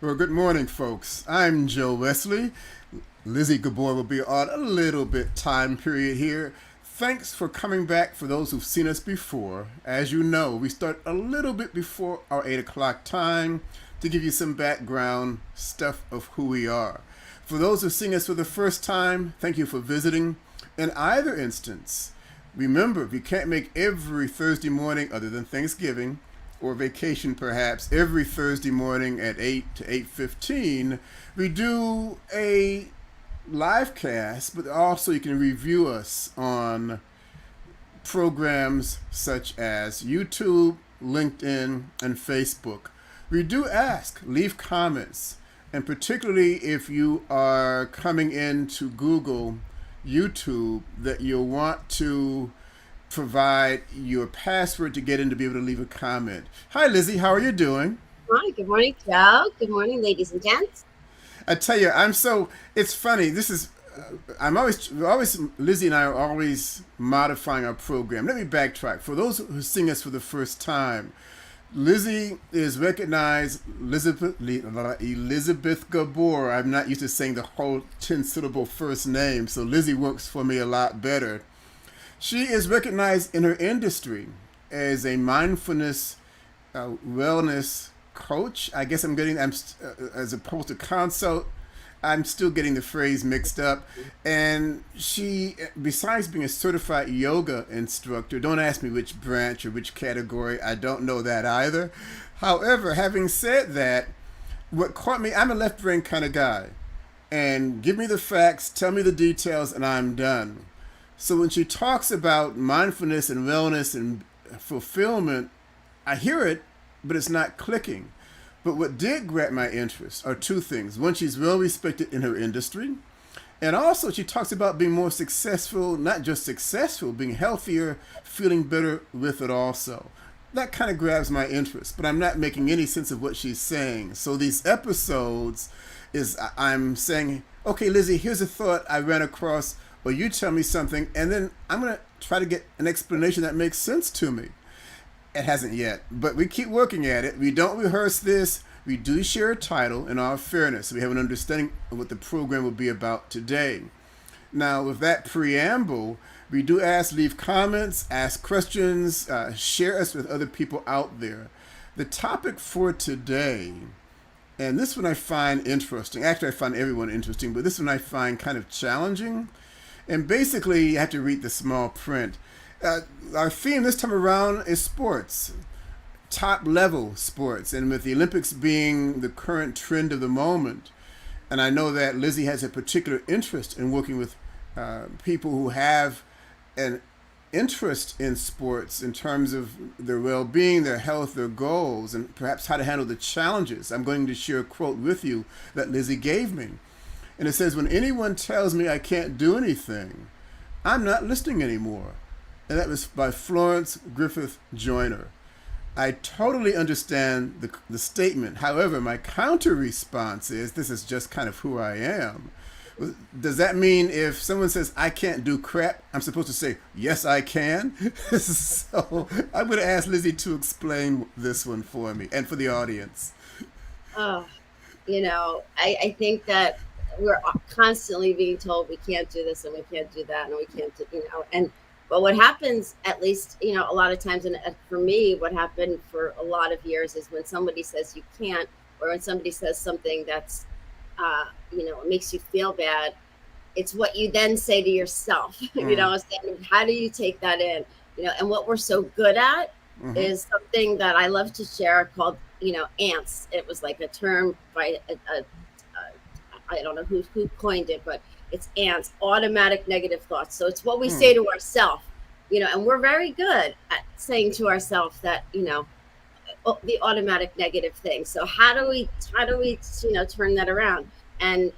Well, good morning, folks. I'm Joe Wesley. Lizzy Gabor will be on a little bit time period here. Thanks for coming back for those who've seen us before. As you know, we start a little bit before our 8 o'clock time to give you some background stuff of who we are. For those who've seen us for the first time, thank you for visiting. In either instance, remember, if you can't make every Thursday morning other than Thanksgiving, or vacation perhaps, every Thursday morning at 8 to 8:15, we do a live cast, but also you can review us on programs such as YouTube, LinkedIn, and Facebook. We do ask, leave comments, and particularly if you are coming into Google, YouTube, that you'll want to provide your password to get in to be able to leave a comment. Hi, Lizzy. How are you doing? Hi, good morning, Joe. Good morning, ladies and gents. I tell you, it's funny. Lizzy and I are always modifying our program. Let me backtrack. For those who sing us for the first time, Lizzy is recognized Elizabeth Gabor. I'm not used to saying the whole 10-syllable first name, so Lizzy works for me a lot better. She is recognized in her industry as a mindfulness wellness coach. I guess as opposed to consult, I'm still getting the phrase mixed up. And she, besides being a certified yoga instructor, don't ask me which branch or which category, I don't know that either. However, having said that, what caught me, I'm a left brain kind of guy. And give me the facts, tell me the details, and I'm done. So when she talks about mindfulness and wellness and fulfillment, I hear it, but it's not clicking. But what did grab my interest are two things. One, she's well respected in her industry. And also she talks about being more successful, not just successful, being healthier, feeling better with it also. That kind of grabs my interest, but I'm not making any sense of what she's saying. So these episodes I'm saying, okay, Lizzy, here's a thought I ran across, or you tell me something, and then I'm going to try to get an explanation that makes sense to me. It hasn't yet, but we keep working at it. We don't rehearse this. We do share a title in all fairness, so we have an understanding of what the program will be about today. Now, with that preamble, we do leave comments, ask questions, share us with other people out there. The topic for today, and this one I find interesting. Actually, I find everyone interesting, but this one I find kind of challenging. And basically, you have to read the small print. Our theme this time around is sports, top level sports. And with the Olympics being the current trend of the moment, and I know that Lizzy has a particular interest in working with people who have an interest in sports in terms of their well-being, their health, their goals, and perhaps how to handle the challenges. I'm going to share a quote with you that Lizzy gave me. And it says, when anyone tells me I can't do anything, I'm not listening anymore. And that was by Florence Griffith Joyner. I totally understand the statement. However, my counter response is, this is just kind of who I am. Does that mean if someone says I can't do crap, I'm supposed to say, yes, I can? So I'm going to ask Lizzy to explain this one for me and for the audience. Oh, I think that we're constantly being told we can't do this and we can't do that and we can't do. But what happens, at least, a lot of times, and for me, what happened for a lot of years is when somebody says you can't, or when somebody says something that's, it makes you feel bad, it's what you then say to yourself, how do you take that in? And what we're so good at is something that I love to share called, ants. It was like a term by I don't know who coined it, but it's ants, automatic negative thoughts. So it's what we say to ourselves, and we're very good at saying to ourselves that, the automatic negative thing. So how do we turn that around? And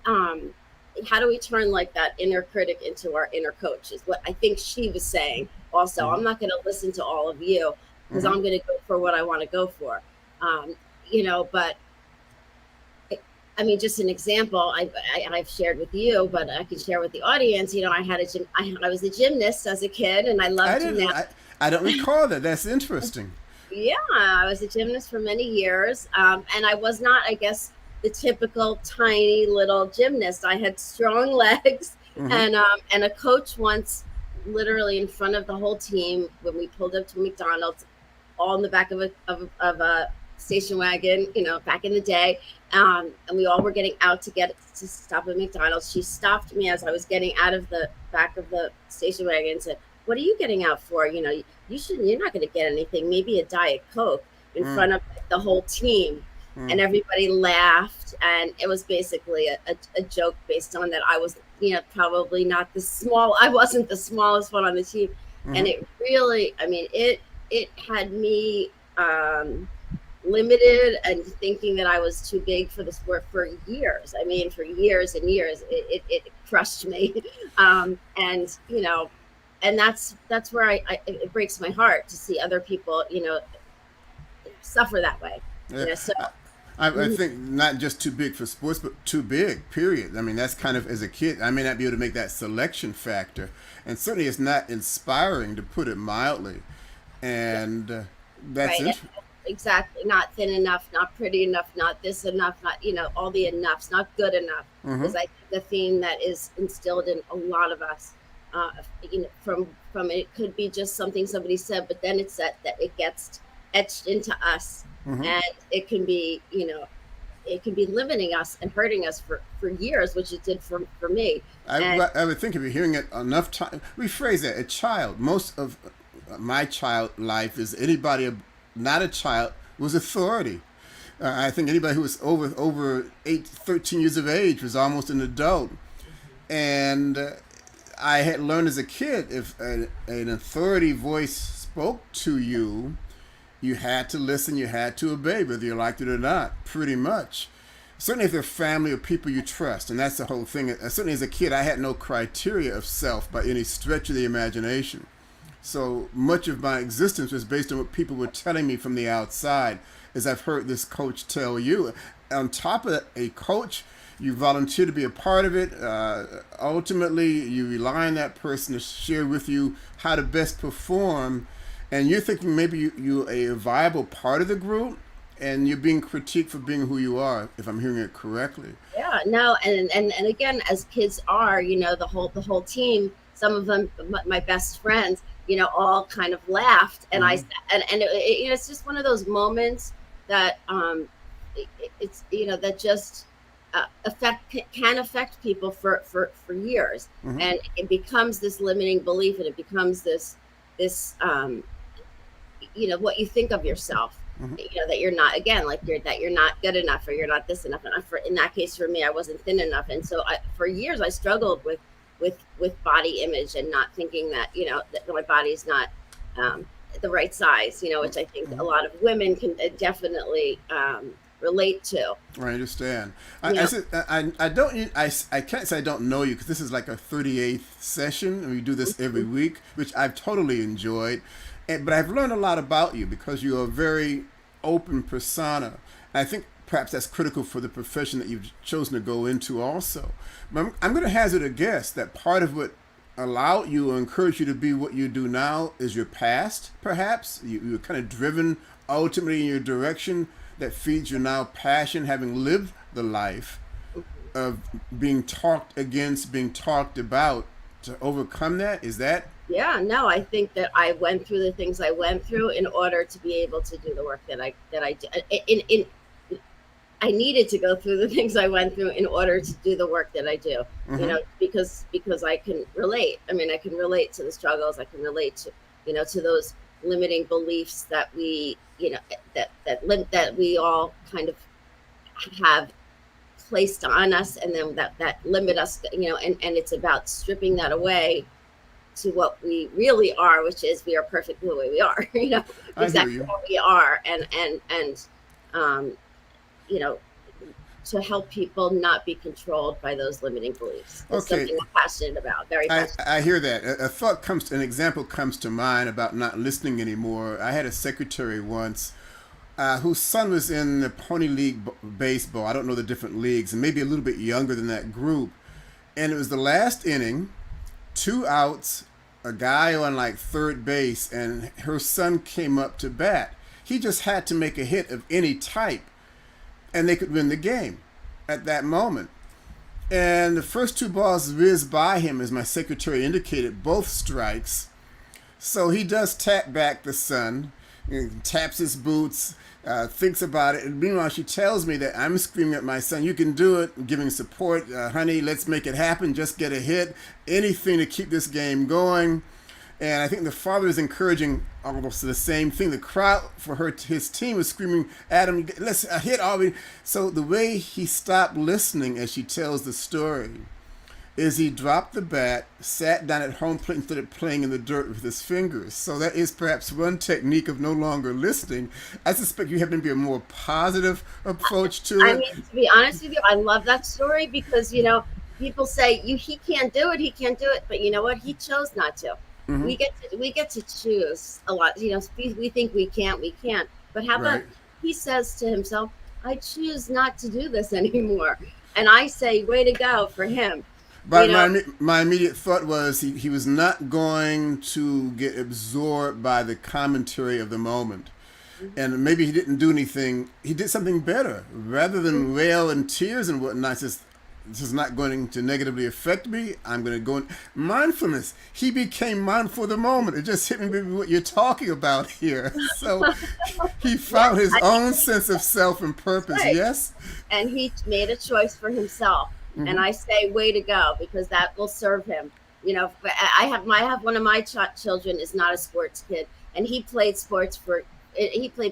how do we turn like that inner critic into our inner coach is what I think she was saying. Also, I'm not going to listen to all of you because I'm going to go for what I want to go for. But I mean, just an example I've shared with you, but I can share with the audience. I was a gymnast as a kid, and I loved gymnastics. I don't recall that. That's interesting. Yeah, I was a gymnast for many years, and I was not, I guess, the typical tiny little gymnast. I had strong legs, Mm-hmm. and a coach once, literally in front of the whole team, when we pulled up to McDonald's, all in the back of a station wagon, back in the day, and we all were getting out to stop at McDonald's. She stopped me as I was getting out of the back of the station wagon and said, "What are you getting out for? You're not going to get anything, maybe a Diet Coke," in front of the whole team. And everybody laughed, and it was basically a joke based on that I was, probably not I wasn't the smallest one on the team. And Mm-hmm. it really, I mean, it had me limited and thinking that I was too big for the sport for years. I mean, for years and years, it crushed me. And and that's where it breaks my heart to see other people, suffer that way. Yeah. So I think not just too big for sports, but too big, period. I mean, that's kind of, as a kid, I may not be able to make that selection factor. And certainly it's not inspiring, to put it mildly. And that's right, it. exactly. Not thin enough, not pretty enough, not this enough, not all the enoughs, not good enough. Mm-hmm. Is I think the theme that is instilled in a lot of us. From it could be just something somebody said, but then it's that it gets etched into us, Mm-hmm. and it can be limiting us and hurting us for years, which it did for me. And I would think if you're hearing it enough time, rephrase that. A child, most of my child life is anybody not a child was authority. I think anybody who was over 13 years of age was almost an adult. And I had learned as a kid, if an authority voice spoke to you, you had to listen, you had to obey, whether you liked it or not, pretty much. Certainly if they're family or people you trust, and that's the whole thing. Certainly as a kid, I had no criteria of self by any stretch of the imagination. So much of my existence was based on what people were telling me from the outside, as I've heard this coach tell you. On top of that, a coach, you volunteer to be a part of it. Ultimately, you rely on that person to share with you how to best perform. And you're thinking maybe you're a viable part of the group, and you're being critiqued for being who you are, if I'm hearing it correctly. yeah, no, and again, as kids are, the whole team, some of them, my best friends, all kind of laughed, and I Mm-hmm. and it's just one of those moments that it's that just can affect people for years, Mm-hmm. and it becomes this limiting belief, and it becomes this what you think of yourself, Mm-hmm. that you're not, again, like you're not good enough, or you're not this enough. And in that case, for me, I wasn't thin enough, and so for years I struggled with body image, and not thinking that that my body's not the right size, which I think a lot of women can definitely relate to. I understand. you I know said I don't I can't say I don't know you, because this is like a 38th session, and we do this every week, which I've totally enjoyed. But I've learned a lot about you because you're a very open persona. And I think perhaps that's critical for the profession that you've chosen to go into also. But I'm going to hazard a guess that part of what allowed you or encouraged you to be what you do now is your past, perhaps. You were kind of driven ultimately in your direction that feeds your now passion, having lived the life of being talked against, being talked about, to overcome that. Is that? yeah, no, I think that I went through the things I went through in order to be able to do the work that I did. I needed to go through the things I went through in order to do the work that I do. Mm-hmm. Because I can relate. I mean, I can relate to the struggles. I can relate to to those limiting beliefs that we that we all kind of have placed on us, and then that limit us. And it's about stripping that away to what we really are, which is we are perfect the way we are. I hear Exactly you. what we are, and um, you know, to help people not be controlled by those limiting beliefs. It's Okay, something I'm passionate about, very passionate. I hear that. An example comes to mind about not listening anymore. I had a secretary once whose son was in the Pony League baseball. I don't know the different leagues, and maybe a little bit younger than that group. And it was the last inning, 2 outs, a guy on like third base, and her son came up to bat. He just had to make a hit of any type, and they could win the game at that moment. And the first two balls whizzed by him, as my secretary indicated, both strikes. So he does tap back the son, taps his boots, thinks about it. And meanwhile, she tells me that I'm screaming at my son, "You can do it," giving support. "Honey, let's make it happen. Just get a hit. Anything to keep this game going." And I think the father is encouraging almost the same thing. The crowd for his team was screaming at him, "Let's hit Aubrey." So the way he stopped listening as she tells the story is he dropped the bat, sat down at home plate, and started playing in the dirt with his fingers. So that is perhaps one technique of no longer listening. I suspect you have maybe a more positive approach to it. I mean, to be honest with you, I love that story because, people say he can't do it, but you know what? He chose not to. Mm-hmm. We get to choose a lot. We think we can't. But how about he says to himself, "I choose not to do this anymore," and I say, "Way to go for him." But my immediate thought was he was not going to get absorbed by the commentary of the moment. Mm-hmm. And maybe he didn't do anything. He did something better. Rather than wail in tears and whatnot, says, "This is not going to negatively affect me. I'm going to go in." Mindfulness. He became mindful of the moment. It just hit me with what you're talking about here. So he found his own sense of self and purpose. Right. Yes? And he made a choice for himself. Mm-hmm. And I say, way to go, because that will serve him. I have one of my children is not a sports kid, and he played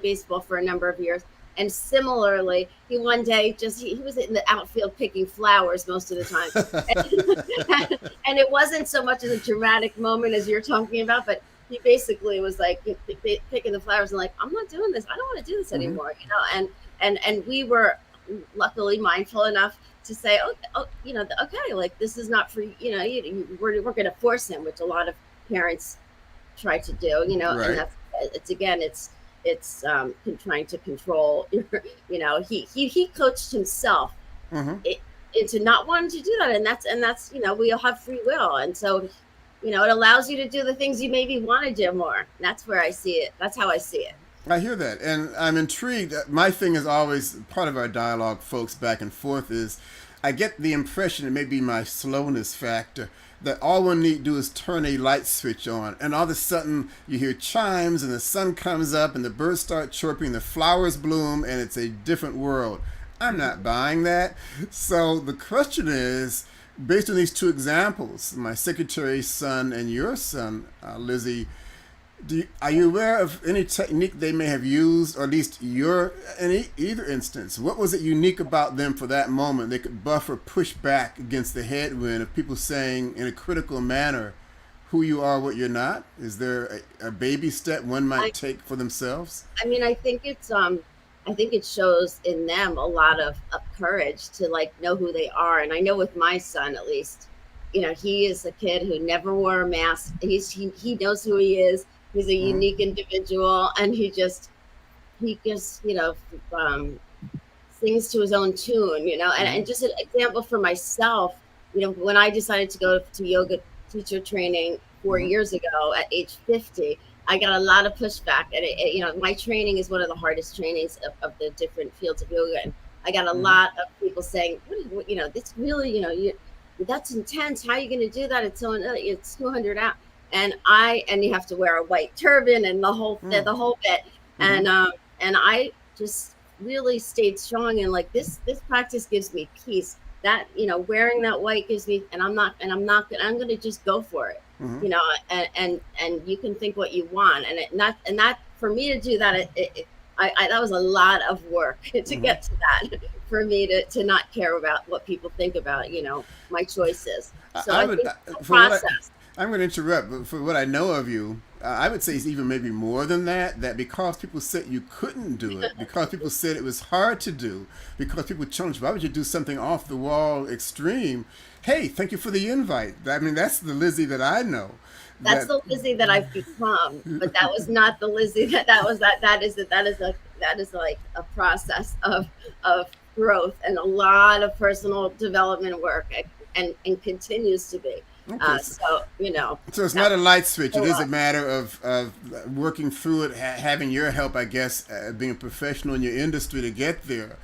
baseball for a number of years. And similarly, he one day he was in the outfield picking flowers most of the time. And it wasn't so much as a dramatic moment as you're talking about, but he basically was like picking the flowers and like, "I'm not doing this. I don't want to do this anymore." And we were luckily mindful enough to say, okay, like this is not for, we're going to force him, which a lot of parents try to do, right. And it's trying to control, he coached himself into not wanting to do that. And that's, we all have free will. And so, it allows you to do the things you maybe want to do more. That's where I see it. That's how I see it. I hear that, and I'm intrigued. My thing is always part of our dialogue, folks, back and forth, is I get the impression, it may be my slowness factor, that all one need to do is turn a light switch on, and all of a sudden you hear chimes, and the sun comes up, and the birds start chirping, the flowers bloom, and it's a different world. I'm not buying that. So the question is, based on these two examples, my secretary's son and your son, Lizzy, are you aware of any technique they may have used, or at least in either instance? What was it unique about them for that moment? They could buff or push back against the headwind of people saying in a critical manner who you are, what you're not. Is there a baby step one might take for themselves? I mean, I think it shows in them a lot of courage to know who they are. And I know with my son, at least, he is a kid who never wore a mask. He knows who he is. He's a unique individual, and he just sings to his own tune, and just an example for myself, when I decided to go to yoga teacher training 4 years ago at age 50, I got a lot of pushback. And my training is one of the hardest trainings of the different fields of yoga. And I got a lot of people saying, this really, that's intense. How are you going to do that? It's 200 out. And you have to wear a white turban and the whole bit. And I just really stayed strong. And this practice gives me peace. That, wearing that white gives me, I'm going to just go for it. And you can think what you want. And that for me to do that, that was a lot of work to get to that, for me to not care about what people think about, my choices. So I think the process. I'm going to interrupt, but for what I know of you, I would say it's even maybe more than that because people said you couldn't do it, because people said it was hard to do, because people challenged, why would you do something off the wall extreme? Hey, thank you for the invite. I mean, that's the Lizzy that I know. That's the Lizzy that I've become, but that was not the Lizzy that is like a process of growth and a lot of personal development work, and continues to be. Okay. So So it's not that's a light switch. a It is a lot. matter of working through it, having your help, I guess, being a professional in your industry to get there.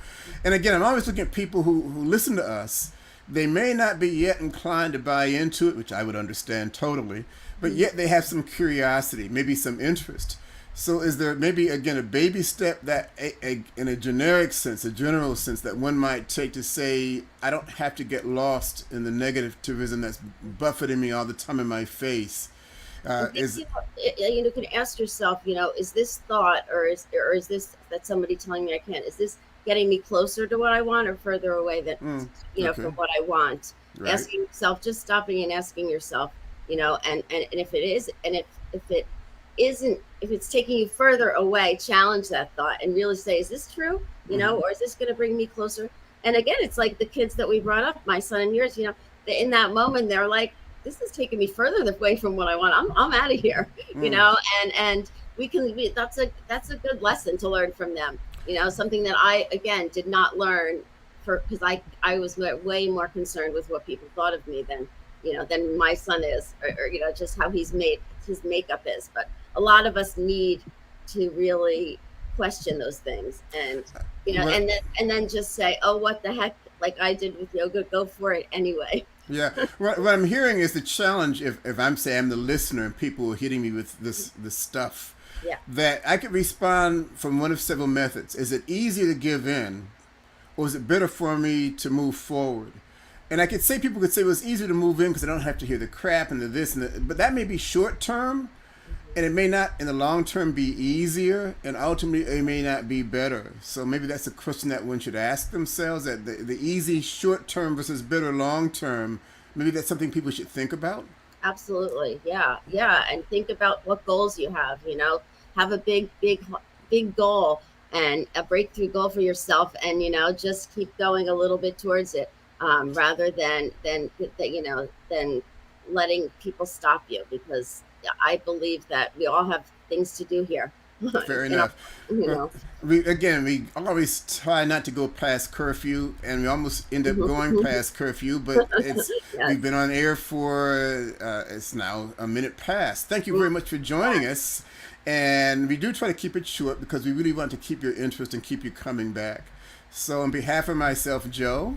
And again, I'm always looking at people who listen to us. They may not be yet inclined to buy into it, which I would understand totally, but yet they have some curiosity, maybe some interest. So is there maybe, again, a baby step that, in a generic sense, a general sense, that one might take to say, I don't have to get lost in the negativism that's buffeting me all the time in my face? I think Is you can ask yourself, is this thought, or is this that somebody telling me I can't? Is this getting me closer to what I want or further away that okay, from what I want? right? Asking yourself, just stopping and asking yourself, and if it is, and if it isn't, if it's taking you further away, challenge that thought and really say, is this true? Mm-hmm. Or is this going to bring me closer? And again, it's like the kids that we brought up, my son and yours. In that moment, they're like, this is taking me further away from what I want. I'm out of here, Mm. and that's a good lesson to learn from them. Something that I, again, did not learn because I was way more concerned with what people thought of me than my son is, or just how his makeup is. But a lot of us need to really question those things, and What? and then just say, oh, what the heck, like I did with yoga, go for it anyway. Yeah. What I'm hearing is the challenge. If I'm saying I'm the listener and people are hitting me with this stuff, Yeah, that I could respond from one of several methods. Is it easier to give in, or is it better for me to move forward? And I could say, people could say, well, it's easier to move in because I don't have to hear the crap and the this and the, but that may be short term, and it may not in the long term be easier, and ultimately it may not be better. So maybe that's a question that one should ask themselves, that the easy short term versus better long term, maybe that's something people should think about. absolutely. Yeah, yeah. And think about what goals you have. Have a big goal and a breakthrough goal for yourself, and just keep going a little bit towards it, rather than letting people stop you, because I believe that we all have things to do here. Fair you know, enough. you Well, know. we always try not to go past curfew, and we almost end up going past curfew. But Yes. we've been on air for it's now a minute past. Thank you very much for joining us, and we do try to keep it short because we really want to keep your interest and keep you coming back. So, on behalf of myself, Joe,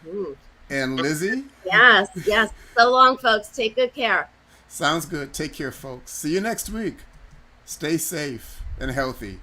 Mhm. and Lizzy, Yes, yes. So long, folks. Take good care. sounds good. Take care, folks. See you next week. Stay safe and healthy.